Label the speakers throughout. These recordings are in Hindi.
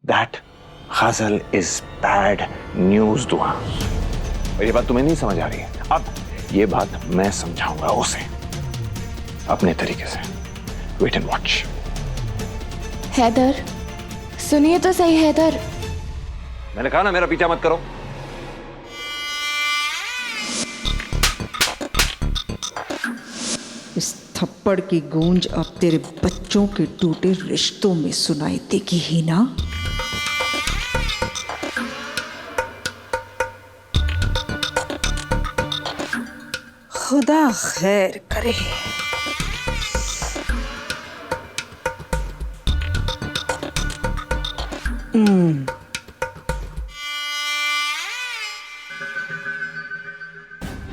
Speaker 1: That Ghazal is bad news, दुआ। और ये बात तुम्हें नहीं समझ आ रही है। अब ये बात मैं समझाऊंगा उसे अपने तरीके से। Wait and watch।
Speaker 2: हैदर, सुनिए तो सही हैदर।
Speaker 1: मैंने कहा ना मेरा पीछा मत करो।
Speaker 3: इस थप्पड़ की गूंज अब तेरे बच्चों के टूटे रिश्तों में सुनाई देगी ही ना। खुदा खैर करे।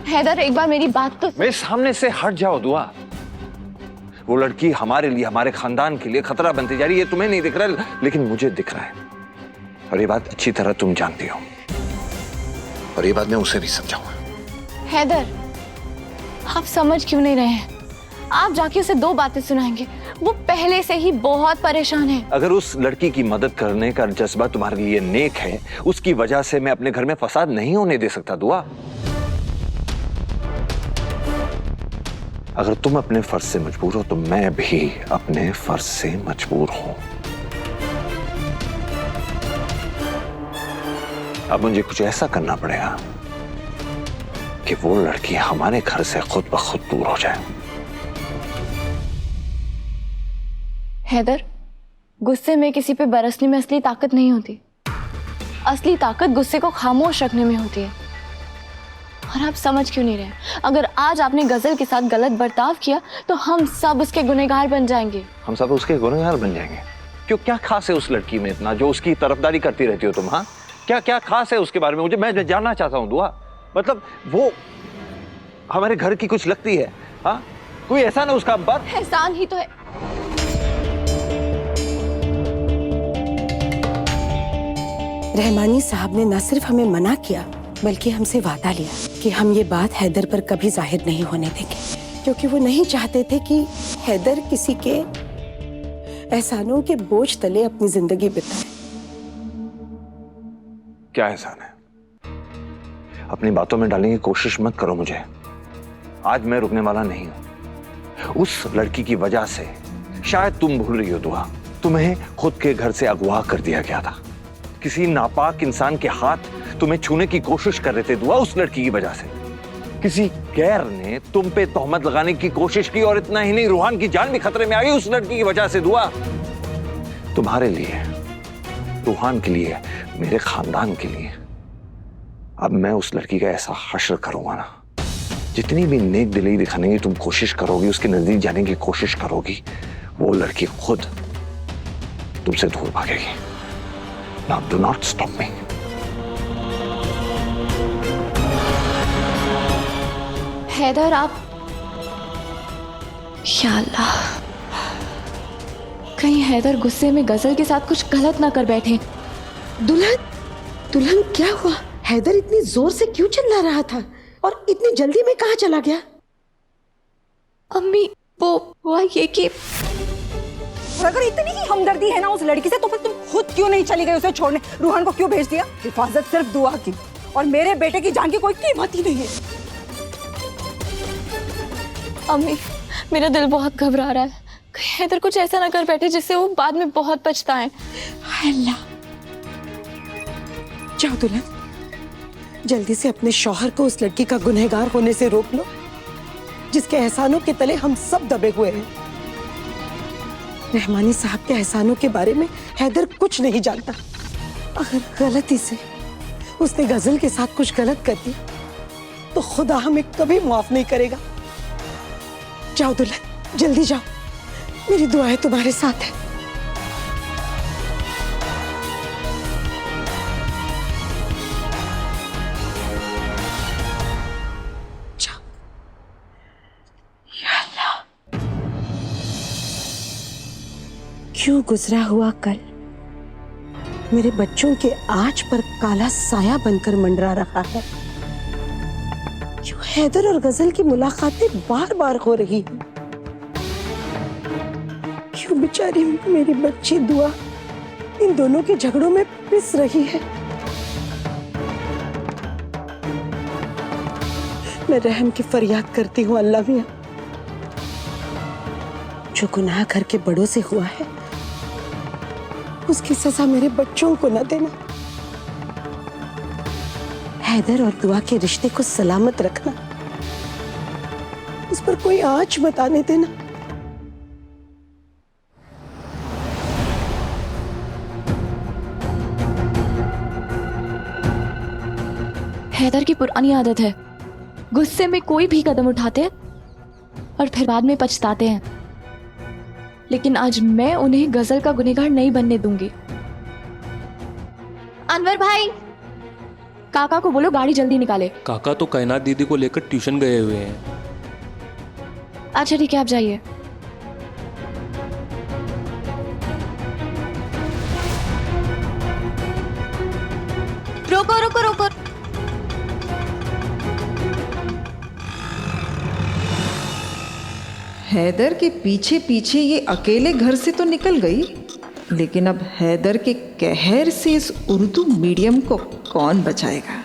Speaker 2: हैदर, एक बार मेरी बात तो।
Speaker 1: मेरे सामने से हट जाओ दुआ। वो लड़की हमारे लिए, हमारे खानदान के लिए खतरा बनती जा रही है। तुम्हें नहीं दिख रहा, लेकिन मुझे दिख रहा है। और ये बात अच्छी तरह तुम जानती हो। और ये बात मैं उसे भी समझाऊंगा।
Speaker 2: हैदर, आप समझ क्यों नहीं रहे हैं? आप जाके उसे दो बातें सुनाएंगे। वो पहले से ही बहुत परेशान है।
Speaker 1: अगर उस लड़की की मदद करने का जज्बा तुम्हारे लिए नेक है, उसकी वजह से मैं अपने घर में फसाद नहीं होने दे सकता दुआ। अगर तुम अपने फर्ज से मजबूर हो तो मैं भी अपने फर्ज से मजबूर हूं। अब मुझे कुछ ऐसा करना पड़ेगा कि वो लड़की हमारे घर से खुद ब खुद दूर हो जाए।
Speaker 2: हैदर, गुस्से में किसी पे बरसने में असली ताकत नहीं होती। असली ताकत गुस्से को खामोश रखने में होती है। और आप समझ क्यों नहीं रहे? अगर आज आपने गजल के साथ गलत बर्ताव किया तो हम सब उसके गुनहगार बन जाएंगे।
Speaker 1: हम सब उसके गुनहगार बन जाएंगे? क्यों, क्या खास है उस लड़की में इतना जो उसकी तरफदारी करती रहती हो तुम? हाँ, क्या क्या खास है उसके बारे में? मैं जानना चाहता हूँ दुआ। मतलब वो हमारे घर की कुछ लगती है? हाँ, कोई एहसान है उसका? पर
Speaker 2: एहसान ही तो है।
Speaker 4: रहमानी साहब ने न सिर्फ हमें मना किया बल्कि हमसे वादा लिया कि हम ये बात हैदर पर कभी जाहिर नहीं होने देंगे, क्योंकि वो नहीं चाहते थे कि हैदर किसी के एहसानों के बोझ तले अपनी जिंदगी बिताए।
Speaker 1: क्या एहसान है? अपनी बातों में डालने की कोशिश मत करो मुझे। आज मैं रुकने वाला नहीं हूं। उस लड़की की वजह से शायद तुम भूल रही हो दुआ, तुम्हें खुद के घर से अगवा कर दिया गया था। किसी नापाक इंसान के हाथ तुम्हें छूने की कोशिश कर रहे थे दुआ, उस लड़की की वजह से। किसी गैर ने तुम पे तोहमत लगाने की कोशिश की, और इतना ही नहीं, रूहान की जान भी खतरे में आ गई उस लड़की की वजह से दुआ। तुम्हारे लिए, रूहान के लिए, मेरे खानदान के लिए अब मैं उस लड़की का ऐसा हश्र करूंगा ना, जितनी भी नेक दिली दिखाने की तुम कोशिश करोगी, उसके नजदीक जाने की कोशिश करोगी, वो लड़की खुद तुमसे दूर भागेगी। Now do not stop me।
Speaker 2: Haider, आप, या अल्लाह, कहीं हैदर गुस्से में गजल के साथ कुछ गलत ना कर बैठे।
Speaker 4: दुल्हन, दुल्हन क्या हुआ? हैदर इतनी जोर से क्यों चिल्ला रहा था और इतनी जल्दी में कहाँ चला गया?
Speaker 2: अम्मी, वो हुआ ये कि
Speaker 5: और अगर इतनी ही हमदर्दी है ना उस लड़की से, तो फिर तुम खुद क्यों नहीं चली गई उसे छोड़ने? रूहान को क्यों भेज दिया? हिफाजत सिर्फ दुआ की, और मेरे बेटे की जान की कोई कीमत ही नहीं है।
Speaker 2: अम्मी, मेरा दिल बहुत घबरा रहा है। कहीं हैदर कुछ ऐसा ना कर बैठे जिससे वो बाद में बहुत पछताएं।
Speaker 4: हाय अल्लाह। जाओ दुल्हन, जल्दी से अपने शौहर को उस लड़की का गुनहगार होने से रोक लो, जिसके एहसानों के तले हम सब दबे हुए हैं। रहमानी साहब के एहसानों के बारे में हैदर कुछ नहीं जानता। अगर गलती से उसने गजल के साथ कुछ गलत कर दिया तो खुदा हमें कभी माफ नहीं करेगा। जाओ दुल्हन, जल्दी जाओ, मेरी दुआएं तुम्हारे साथ है। जाओ। या अल्लाह, क्यों गुजरा हुआ कल मेरे बच्चों के आज पर काला साया बनकर मंडरा रहा है? क्यों हैदर और गजल की मुलाकातें बार बार हो रही हैं? क्यों बेचारी मेरी बच्ची दुआ इन दोनों के झगड़ों में पिस रही है। मैं रहम की फरियाद करती हूँ अल्लाह मियां, जो गुनाह घर के बड़ों से हुआ है उसकी सजा मेरे बच्चों को न देना। हैदर और दुआ के रिश्ते को सलामत रखना, उस पर कोई आंच मत आने देना।
Speaker 2: हैदर की पुरानी आदत है, गुस्से में कोई भी कदम उठाते हैं और फिर बाद में पछताते हैं। लेकिन आज मैं उन्हें गजल का गुनहगार नहीं बनने दूंगी। अनवर भाई, काका को बोलो गाड़ी जल्दी निकाले।
Speaker 6: काका तो कायनात दीदी को लेकर ट्यूशन गए हुए हैं।
Speaker 2: अच्छा ठीक है, आप जाइए। रोको रोको रोको।
Speaker 3: हैदर के पीछे पीछे ये अकेले घर से तो निकल गई, लेकिन अब हैदर के कहर से इस उर्दू मीडियम को कौन बचाएगा?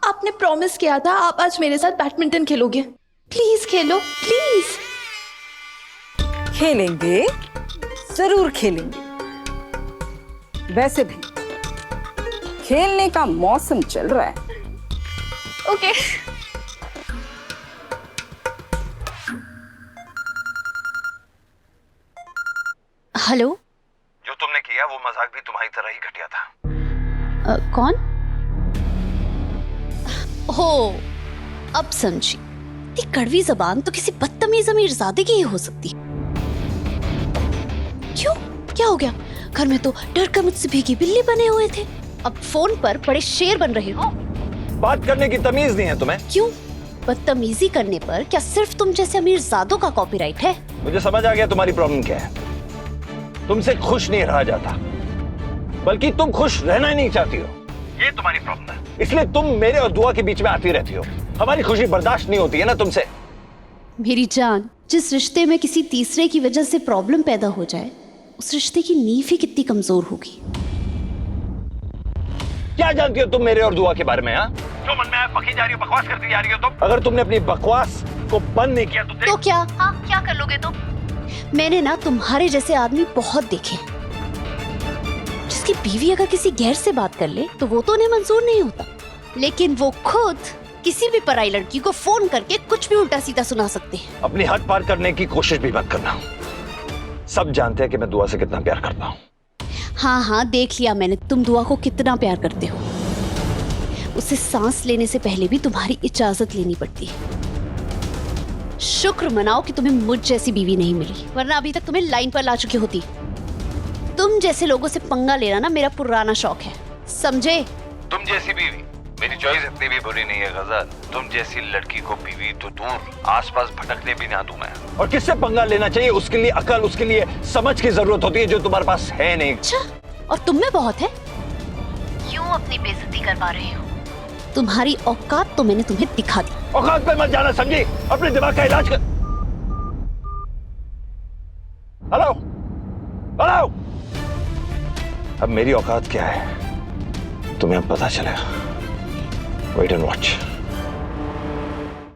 Speaker 2: आपने प्रॉमिस किया था आप आज मेरे साथ बैडमिंटन खेलोगे। Please Khelo please.
Speaker 5: खेलेंगे, जरूर खेलेंगे। वैसे भी खेलने का मौसम चल रहा है।
Speaker 2: ओके। हेलो।
Speaker 1: जो तुमने किया वो मजाक भी तुम्हारी तरह ही घटिया था।
Speaker 7: कौन? हो, अब समझी। इतनी कड़वी जबान तो किसी बदतमीज अमीरजादे की ही हो सकती। क्यों, क्या हो गया? घर में तो डर कर मुझसे भीगी बिल्ली बने हुए थे, अब फोन पर बड़े शेर बन रहे हो।
Speaker 1: बात करने की तमीज नहीं है तुम्हें?
Speaker 7: क्यों? बदतमीजी करने पर क्या सिर्फ तुम जैसे अमीरजादों का कॉपीराइट है?
Speaker 1: मुझे समझ आ गया तुम्हारी प्रॉब्लम क्या है। तुमसे खुश नहीं रहा जाता, बल्कि तुम खुश रहना ही नहीं चाहती हो, ये तुम्हारी प्रॉब्लम है। इसलिए तुम मेरे और दुआ के बीच में आती रहती हो। हमारी खुशी बर्दाश्त नहीं होती है ना तुमसे।
Speaker 7: मेरी जान, जिस रिश्ते में किसी तीसरे की वजह से प्रॉब्लम पैदा हो जाए, उस रिश्ते की नींव ही कितनी कमजोर होगी।
Speaker 1: क्या जानती हो तुम मेरे और दुआ के बारे में? हाँ, जो मन में आया बकी जा रही हो, बकवास करती जा रही हो तुम। अगर तुमने अपनी बकवास को बंद नहीं किया तो
Speaker 7: क्या? हाँ, क्या कर लोगे तुम? मैंने ना तुम्हारे जैसे आदमी बहुत देखे, जिसकी बीवी अगर किसी गैर से बात कर ले तो वो तो उन्हें मंजूर नहीं होता, लेकिन वो खुद किसी भी पराई लड़की को फोन करके कुछ भी उल्टा सीधा सुना सकते हैं।
Speaker 1: अपनी हद पार करने की कोशिश भी मत करना। सब जानते हैं कि मैं दुआ से कितना प्यार करता हूँ।
Speaker 7: हाँ हाँ, देख लिया मैंने, तुम दुआ को कितना प्यार करते हो। उसे सांस लेने से पहले भी तुम्हारी इजाजत लेनी पड़ती है। शुक्र मनाओ कि तुम्हें मुझ जैसी बीवी नहीं मिली, वरना अभी तक तुम्हें लाइन पर ला चुकी होती। तुम जैसे लोगों से पंगा लेना ना मेरा पुराना शौक है, समझे?
Speaker 1: तुम जैसी बीवी, मेरी चॉइस इतनी भी बुरी नहीं है गजल। तुम जैसी लड़की को बीवी तो दूर, आसपास भटकने भी ना दूं मैं। और किससे पंगा लेना चाहिए उसके लिए अकल, उसके लिए समझ की जरूरत होती है, जो तुम्हारे पास है नहीं।
Speaker 7: अच्छा, और तुम में बहुत है। क्यों अपनी बेइज्जती करवा रहे हो? तुम्हारी औकात तो मैंने तुम्हें दिखा दी।
Speaker 1: औकात पे मत जाना, समझी? अपने दिमाग का इलाज कर। हेलो हेलो, अब मेरी औकात क्या है तुम्हें अब पता चलेगा। Wait and watch.